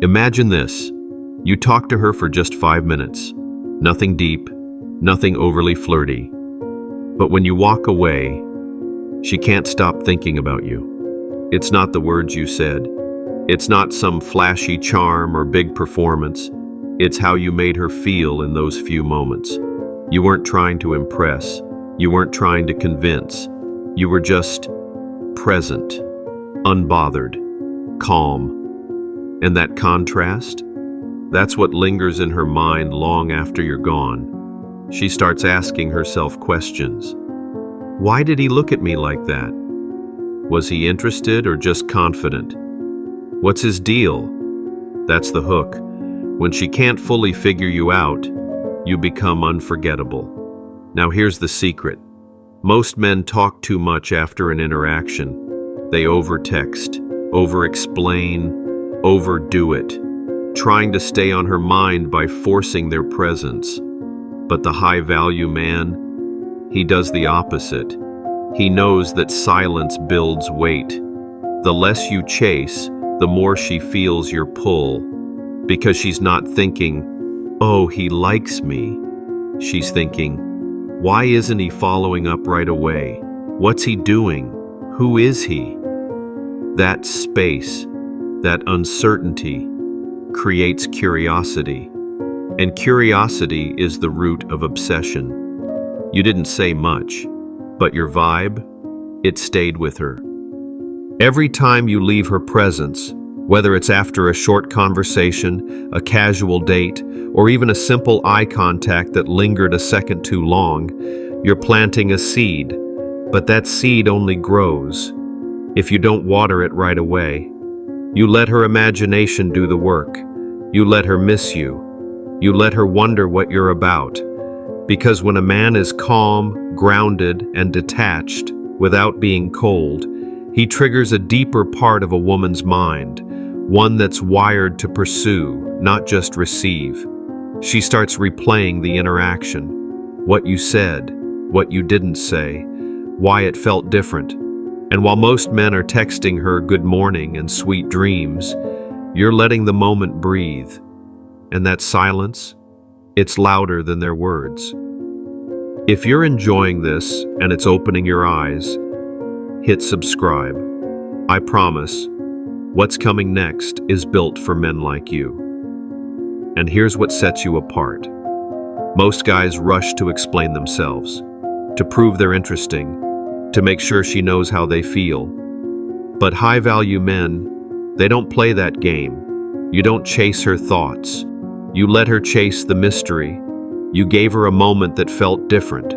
Imagine this. You talk to her for just 5 minutes. Nothing deep, nothing overly flirty. But when you walk away, she can't stop thinking about you. It's not the words you said. It's not some flashy charm or big performance. It's how you made her feel in those few moments. You weren't trying to impress. You weren't trying to convince. You were just present, unbothered, calm. And that contrast, that's what lingers in her mind long after you're gone. She starts asking herself questions. Why did he look at me like that? Was he interested or just confident? What's his deal? That's the hook. When she can't fully figure you out, you become unforgettable. Now here's the secret. Most men talk too much after an interaction. They over-text, over-explain, overdo it, trying to stay on her mind by forcing their presence. But the high-value man, he does the opposite. He knows that silence builds weight. The less you chase, the more she feels your pull, because she's not thinking, oh, he likes me. She's thinking, why isn't he following up right away? What's he doing? Who is he? That space, that uncertainty, creates curiosity. And curiosity is the root of obsession. You didn't say much, but your vibe, it stayed with her. Every time you leave her presence, whether it's after a short conversation, a casual date, or even a simple eye contact that lingered a second too long, you're planting a seed, but that seed only grows if you don't water it right away. You let her imagination do the work. You let her miss you. You let her wonder what you're about. Because when a man is calm, grounded, and detached, without being cold, he triggers a deeper part of a woman's mind, one that's wired to pursue, not just receive. She starts replaying the interaction, what you said, what you didn't say, why it felt different. And while most men are texting her good morning and sweet dreams, you're letting the moment breathe. And that silence, it's louder than their words. If you're enjoying this and it's opening your eyes, hit subscribe. I promise, what's coming next is built for men like you. And here's what sets you apart. Most guys rush to explain themselves, to prove they're interesting, to make sure she knows how they feel. But high-value men, they don't play that game. You don't chase her thoughts. You let her chase the mystery. You gave her a moment that felt different.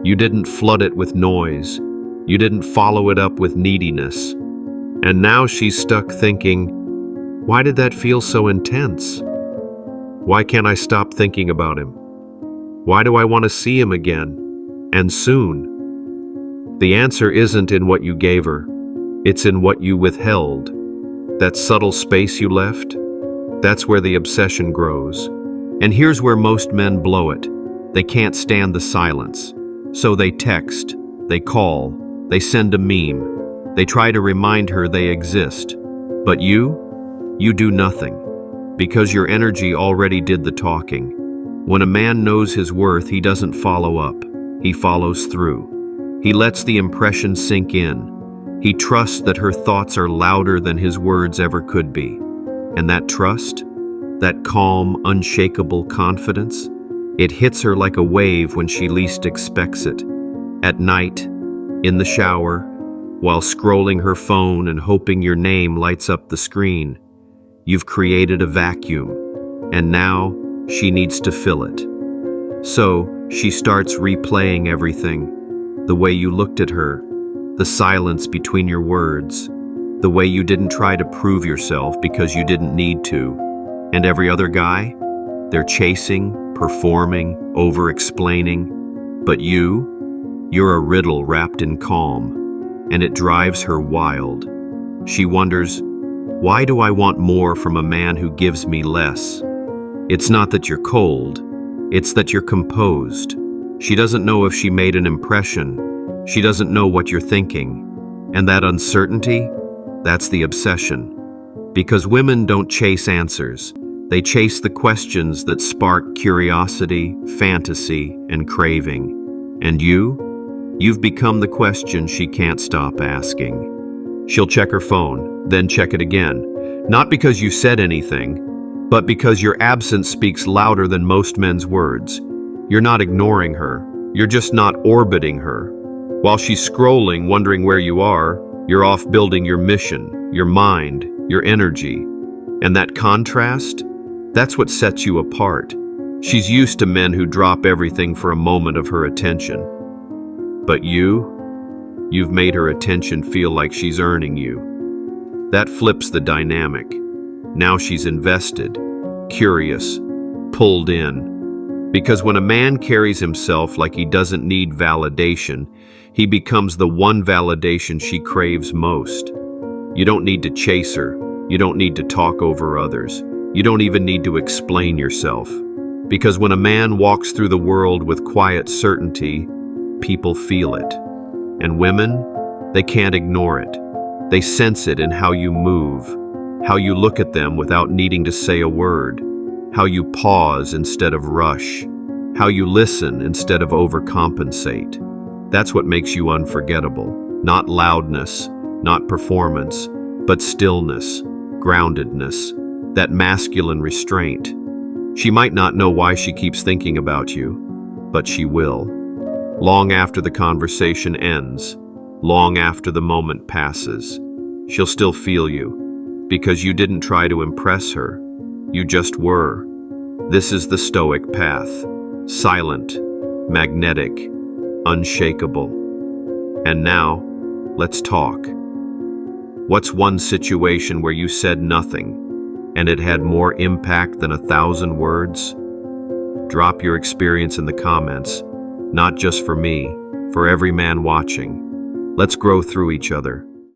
You didn't flood it with noise. You didn't follow it up with neediness. And now she's stuck thinking, why did that feel so intense? Why can't I stop thinking about him? Why do I want to see him again? And soon? The answer isn't in what you gave her. It's in what you withheld. That subtle space you left, that's where the obsession grows. And here's where most men blow it. They can't stand the silence. So they text, they call, they send a meme. They try to remind her they exist. But you do nothing. Because your energy already did the talking. When a man knows his worth, he doesn't follow up. He follows through. He lets the impression sink in. He trusts that her thoughts are louder than his words ever could be. And that trust, that calm, unshakable confidence, it hits her like a wave when she least expects it. At night, in the shower, while scrolling her phone and hoping your name lights up the screen. You've created a vacuum, and now she needs to fill it. So she starts replaying everything. The way you looked at her, the silence between your words, the way you didn't try to prove yourself because you didn't need to. And every other guy, they're chasing, performing, over-explaining. But you're a riddle wrapped in calm, and it drives her wild. She wonders, why do I want more from a man who gives me less? It's not that you're cold, it's that you're composed. She doesn't know if she made an impression. She doesn't know what you're thinking. And that uncertainty, that's the obsession. Because women don't chase answers. They chase the questions that spark curiosity, fantasy, and craving. And you've become the question she can't stop asking. She'll check her phone, then check it again. Not because you said anything, but because your absence speaks louder than most men's words. You're not ignoring her. You're just not orbiting her. While she's scrolling, wondering where you are, you're off building your mission, your mind, your energy. And that contrast, that's what sets you apart. She's used to men who drop everything for a moment of her attention. But you've made her attention feel like she's earning you. That flips the dynamic. Now she's invested, curious, pulled in. Because when a man carries himself like he doesn't need validation, he becomes the one validation she craves most. You don't need to chase her. You don't need to talk over others. You don't even need to explain yourself. Because when a man walks through the world with quiet certainty, people feel it. And women, they can't ignore it. They sense it in how you move, how you look at them without needing to say a word, how you pause instead of rush, how you listen instead of overcompensate. That's what makes you unforgettable. Not loudness, not performance, but stillness, groundedness, that masculine restraint. She might not know why she keeps thinking about you, but she will. Long after the conversation ends, long after the moment passes, she'll still feel you, because you didn't try to impress her. You just were. This is the Stoic path. Silent, magnetic, unshakable. And now, let's talk. What's one situation where you said nothing, and it had more impact than 1,000 words? Drop your experience in the comments, not just for me, for every man watching. Let's grow through each other.